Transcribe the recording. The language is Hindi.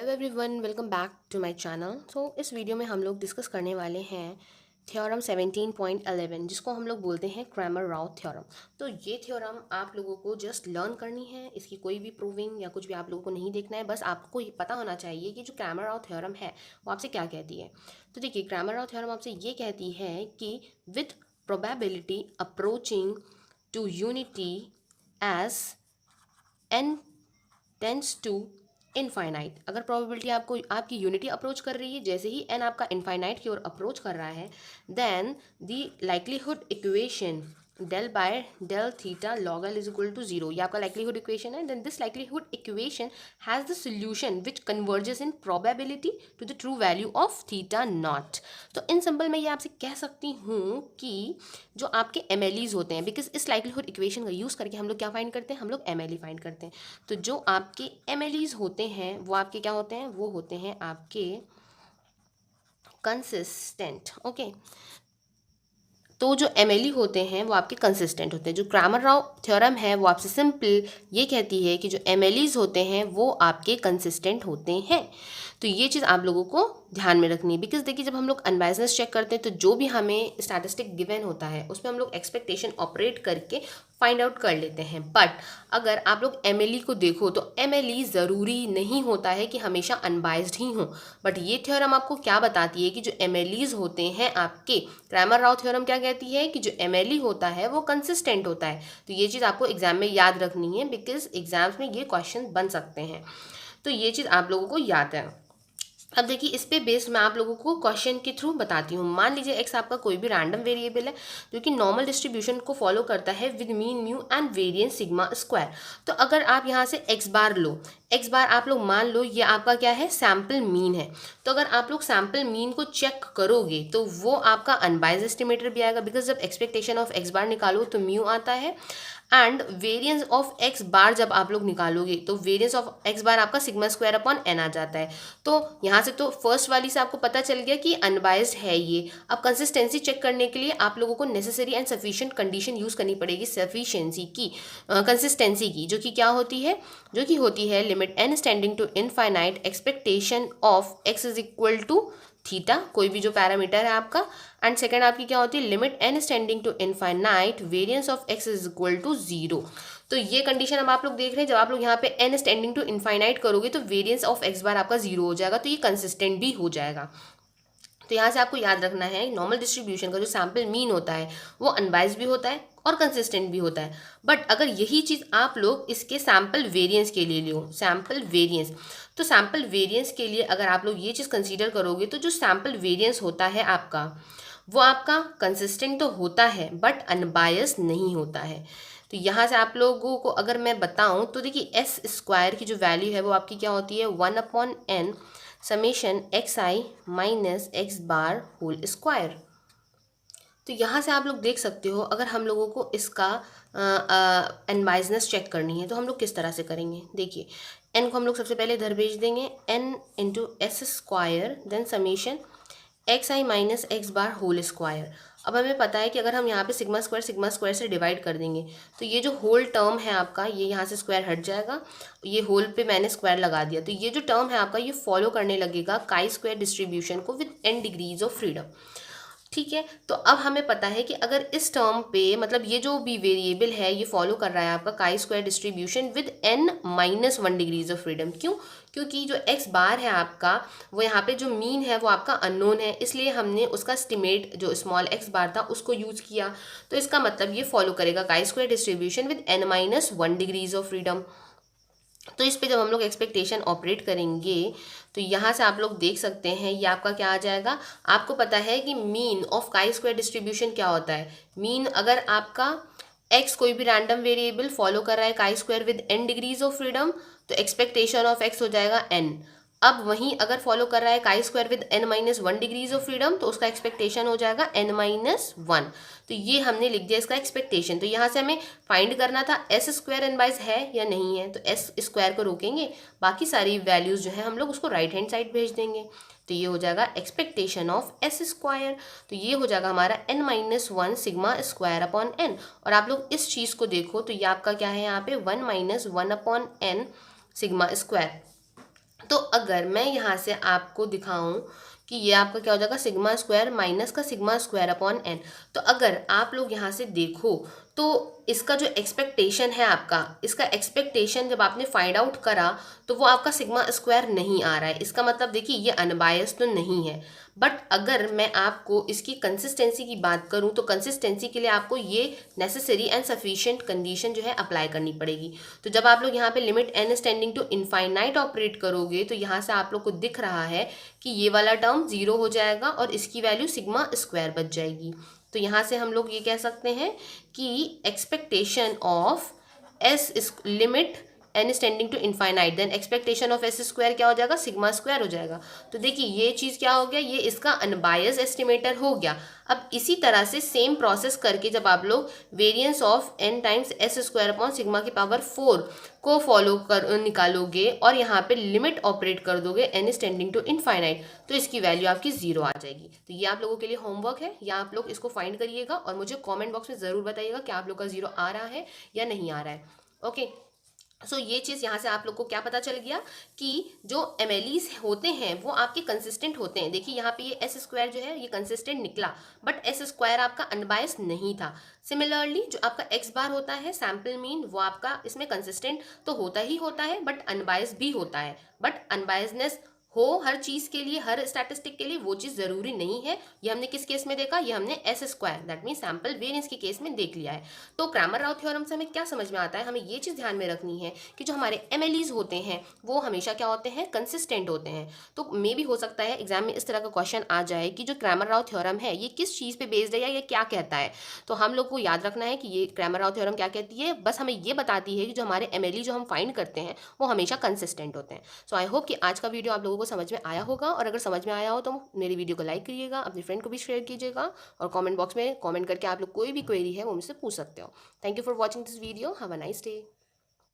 Hello everyone, welcome back to my channel. इस वीडियो में हम लोग डिस्कस करने वाले हैं थ्योरम 17.11, जिसको हम लोग बोलते हैं क्रैमर राव थ्योरम। तो ये थ्योरम आप लोगों को जस्ट लर्न करनी है, इसकी कोई भी प्रूविंग या कुछ भी आप लोगों को नहीं देखना है। बस आपको ये पता होना चाहिए कि जो क्रैमर राव थ्योरम है वो आपसे क्या कहती है। तो देखिए, क्रैमर राव थ्योरम आपसे ये कहती है कि with probability approaching to unity as n tends to infinite, अगर प्रोबेबिलिटी आपको आपकी यूनिटी अप्रोच कर रही है, जैसे ही n आपका इनफाइनाइट की ओर अप्रोच कर रहा है, then the likelihood equation del by del theta log L is equal to zero, ये आपका लाइक्लीहुड इक्वेशन है। Then this likelihood equation has the solution which converges in probability to the true value of theta nought. तो इन सिंपल मैं ये आपसे कह सकती हूँ कि जो आपके एम होते हैं, बिकॉज इस लाइक्लीहुड इक्वेशन का यूज़ करके हम लोग क्या फाइंड करते हैं, हम लोग एम फाइंड करते हैं। तो जो आपके एम होते हैं वो आपके क्या होते हैं, वो होते हैं आपके कंसिस्टेंट। ओके, तो जो एम होते हैं वो आपके कंसिस्टेंट होते हैं। जो क्रैमर राव थ्योरम है वो आपसे सिंपल ये कहती है कि जो एम होते हैं वो आपके कंसिस्टेंट होते हैं। तो ये चीज़ आप लोगों को ध्यान में रखनी है, बिकॉज देखिए, जब हम लोग अनबायसनेस चेक करते हैं तो जो भी हमें स्टैटिस्टिक गिवन होता है उसमें हम लोग एक्सपेक्टेशन ऑपरेट करके फाइंड आउट कर लेते हैं। बट अगर आप लोग एम को देखो तो एम ज़रूरी नहीं होता है कि हमेशा अनबायस्ड ही हो। बट ये थ्योरम आपको क्या बताती है कि जो एम होते हैं आपके, क्रैमर राव थ्योरम क्या कहती है कि जो एम होता है वो कंसिस्टेंट होता है। तो ये चीज़ आपको एग्जाम में याद रखनी है, बिकॉज एग्जाम्स में ये क्वेश्चन बन सकते हैं। तो ये चीज़ आप लोगों को याद है। अब देखिए, इस पे बेस्ड मैं आप लोगों को क्वेश्चन के थ्रू बताती हूँ। मान लीजिए एक्स आपका कोई भी रैंडम वेरिएबल है जो कि नॉर्मल डिस्ट्रीब्यूशन को फॉलो करता है with mean mu and variance sigma square. तो अगर आप यहाँ से एक्स बार लो, एक्स बार आप लोग मान लो ये आपका क्या है, सैम्पल मीन है। तो अगर आप लोग सैम्पल मीन को चेक करोगे तो वो आपका अनबाइज्ड एस्टिमेटर भी आएगा, बिकॉज जब एक्सपेक्टेशन ऑफ एक्स बार निकालो तो म्यू आता है। एंड वेरिएंस ऑफ एक्स बार जब आप लोग निकालोगे तो वेरिएंस ऑफ एक्स बार आपका सिग्मा स्क्वायर अपॉन एन आ जाता है। तो यहाँ से तो फर्स्ट वाली से आपको पता चल गया कि अनबाइज्ड है ये। अब कंसिस्टेंसी चेक करने के लिए आप लोगों को necessary and sufficient condition use करनी पड़ेगी, सफिशिएंसी की, कंसिस्टेंसी की, जो कि क्या होती है, जो कि होती है limit n tending to infinite expectation of X is equal to theta, कोई भी जो पैरामीटर है आपका। एंड सेकंड आपकी क्या होती है, limit n tending to infinite variance of X is equal to zero. तो ये कंडीशन अब आप लोग देख रहे हैं, जब आप लोग यहाँ पे एन स्टेंडिंग टू इनफाइनाइट करोगे तो वेरिएंस ऑफ एक्स बार आपका जीरो हो जाएगा, तो ये कंसिस्टेंट भी हो जाएगा। तो यहाँ से आपको याद रखना है, नॉर्मल डिस्ट्रीब्यूशन का जो सैम्पल मीन होता है वो अनबाइज्ड भी होता है और कंसिस्टेंट भी होता है। बट अगर यही चीज़ आप लोग इसके सैम्पल वेरिएंस के लिए लो, सैम्पल वेरिएंस, तो सैम्पल वेरिएंस के लिए अगर आप लोग ये चीज़ कंसीडर करोगे तो जो सैम्पल वेरिएंस होता है आपका, वो आपका कंसिस्टेंट तो होता है बट अनबायस नहीं होता है। तो यहाँ से आप लोगों को अगर मैं बताऊँ तो देखिए, एस स्क्वायर की जो वैल्यू है वो आपकी क्या होती है, 1/n summation x i minus x bar whole square. तो यहाँ से आप लोग देख सकते हो, अगर हम लोगों को इसका अनबायसनेस चेक करनी है तो हम लोग किस तरह से करेंगे। देखिए, एन को हम लोग सबसे पहले इधर भेज देंगे, n into s square then summation x i minus x bar whole square. अब हमें पता है कि अगर हम यहाँ पे सिग्मा स्क्वायर से डिवाइड कर देंगे तो ये जो होल टर्म है आपका, ये यहाँ से स्क्वायर हट जाएगा, ये होल पे मैंने स्क्वायर लगा दिया, तो ये जो टर्म है आपका ये फॉलो करने लगेगा काई स्क्वायर डिस्ट्रीब्यूशन को with n degrees of freedom. ठीक है, तो अब हमें पता है कि अगर इस टर्म पे, मतलब ये जो भी वेरिएबल है ये फॉलो कर रहा है आपका chi square distribution with n-1 degrees of freedom. क्यों? क्योंकि जो x बार है आपका, वो यहाँ पे जो मीन है वो आपका अननोन है, इसलिए हमने उसका एस्टिमेट जो स्मॉल x बार था उसको यूज़ किया। तो इसका मतलब ये फॉलो करेगा chi square distribution with n-1 degrees of freedom. तो इस पे जब हम लोग एक्सपेक्टेशन ऑपरेट करेंगे तो यहाँ से आप लोग देख सकते हैं ये आपका क्या आ जाएगा। आपको पता है कि mean of chi square distribution क्या होता है। मीन, अगर आपका एक्स कोई भी रैंडम वेरिएबल फॉलो कर रहा है chi square with n degrees of freedom, तो एक्सपेक्टेशन ऑफ एक्स हो जाएगा n। अब वहीं अगर फॉलो कर रहा है chi square with n-1 degrees of freedom, तो उसका एक्सपेक्टेशन हो जाएगा n-1। तो ये हमने लिख दिया इसका एक्सपेक्टेशन। तो यहाँ से हमें फाइंड करना था एस स्क्वायर अनबाइज है या नहीं है, तो एस स्क्वायर को रोकेंगे, बाकी सारी वैल्यूज़ जो है हम लोग उसको राइट हैंड साइड भेज देंगे। तो ये हो जाएगा एक्सपेक्टेशन ऑफ एस स्क्वायर। तो ये हो जाएगा हमारा n-1 sigma square upon n। और आप लोग इस चीज़ को देखो तो ये आपका क्या है, यहाँ पे 1-1/n सिग्मा स्क्वायर। तो अगर मैं यहाँ से आपको दिखाऊं कि ये आपका क्या हो जाएगा, सिग्मा स्क्वायर माइनस का सिग्मा स्क्वायर अपॉन एन। तो अगर आप लोग यहाँ से देखो तो इसका जो एक्सपेक्टेशन है आपका, इसका एक्सपेक्टेशन जब आपने फाइंड आउट करा तो वो आपका सिग्मा स्क्वायर नहीं आ रहा है। इसका मतलब देखिए ये अनबायस तो नहीं है। बट अगर मैं आपको इसकी कंसिस्टेंसी की बात करूं तो कंसिस्टेंसी के लिए आपको ये नेसेसरी एंड सफिशिएंट कंडीशन जो है अप्लाई करनी पड़ेगी। तो जब आप लोग यहाँ पे limit n tending to infinite operate करोगे तो यहाँ से आप लोग को दिख रहा है कि ये वाला टर्म 0 हो जाएगा और इसकी वैल्यू सिग्मा स्क्वायर बच जाएगी। तो यहाँ से हम लोग ये कह सकते हैं कि expectation of S limit n tending to infinite, then expectation of S square क्या हो जाएगा, सिग्मा स्क्वायर हो जाएगा। तो देखिए ये चीज़ क्या हो गया, ये इसका अनबायस एस्टिमेटर हो गया। अब इसी तरह से सेम प्रोसेस करके जब आप लोग variance of n times S square upon sigma की पावर 4 को फॉलो कर निकालोगे और यहाँ पे लिमिट ऑपरेट कर दोगे एन स्टेंडिंग टू इनफाइनाइट, तो इसकी वैल्यू आपकी 0 आ जाएगी। तो ये आप लोगों के लिए होमवर्क है, या आप लोग इसको फाइंड करिएगा और मुझे कॉमेंट बॉक्स में ज़रूर बताइएगा कि आप लोग का 0 आ रहा है या नहीं आ रहा है। ओके, सो ये चीज़ यहाँ से आप लोग को क्या पता चल गया कि जो एमएलईज होते हैं वो आपके कंसिस्टेंट होते हैं। देखिए यहाँ पे ये एस स्क्वायर जो है ये कंसिस्टेंट निकला, बट एस स्क्वायर आपका अनबायस नहीं था। सिमिलरली जो आपका एक्स बार होता है सैम्पल मीन, वो आपका इसमें कंसिस्टेंट तो होता ही होता है बट अनबायस भी होता है। बट अनबायसनेस हो हर चीज़ के लिए, हर स्टैटिस्टिक के लिए, वो चीज़ ज़रूरी नहीं है। ये हमने किस केस में देखा, ये हमने S square that mean sample variance के केस में देख लिया है। तो क्रैमर राव थ्योरम से हमें क्या समझ में आता है, हमें ये चीज़ ध्यान में रखनी है कि जो हमारे एमएलईज होते हैं वो हमेशा क्या होते हैं, कंसिस्टेंट होते हैं। तो मे भी हो सकता है एग्जाम में इस तरह का क्वेश्चन आ जाए कि जो क्रैमर राव थ्योरम है ये किस चीज़ पे बेस्ड है या ये क्या कहता है। तो हम लोग को याद रखना है कि ये क्रैमर राव थ्योरम क्या कहती है, बस हमें ये बताती है कि जो हमारे एमएलई जो हम फाइंड करते हैं वो हमेशा कंसिस्टेंट होते हैं। सो आई होप कि आज का वीडियो आप लोगों को समझ में आया होगा, और अगर समझ में आया हो तो मेरी वीडियो को लाइक करिएगा, अपने फ्रेंड को भी शेयर कीजिएगा, और कमेंट बॉक्स में कमेंट करके आप लोग कोई भी क्वेरी है वो मुझसे पूछ सकते हो। Thank you for watching this video, have a nice day.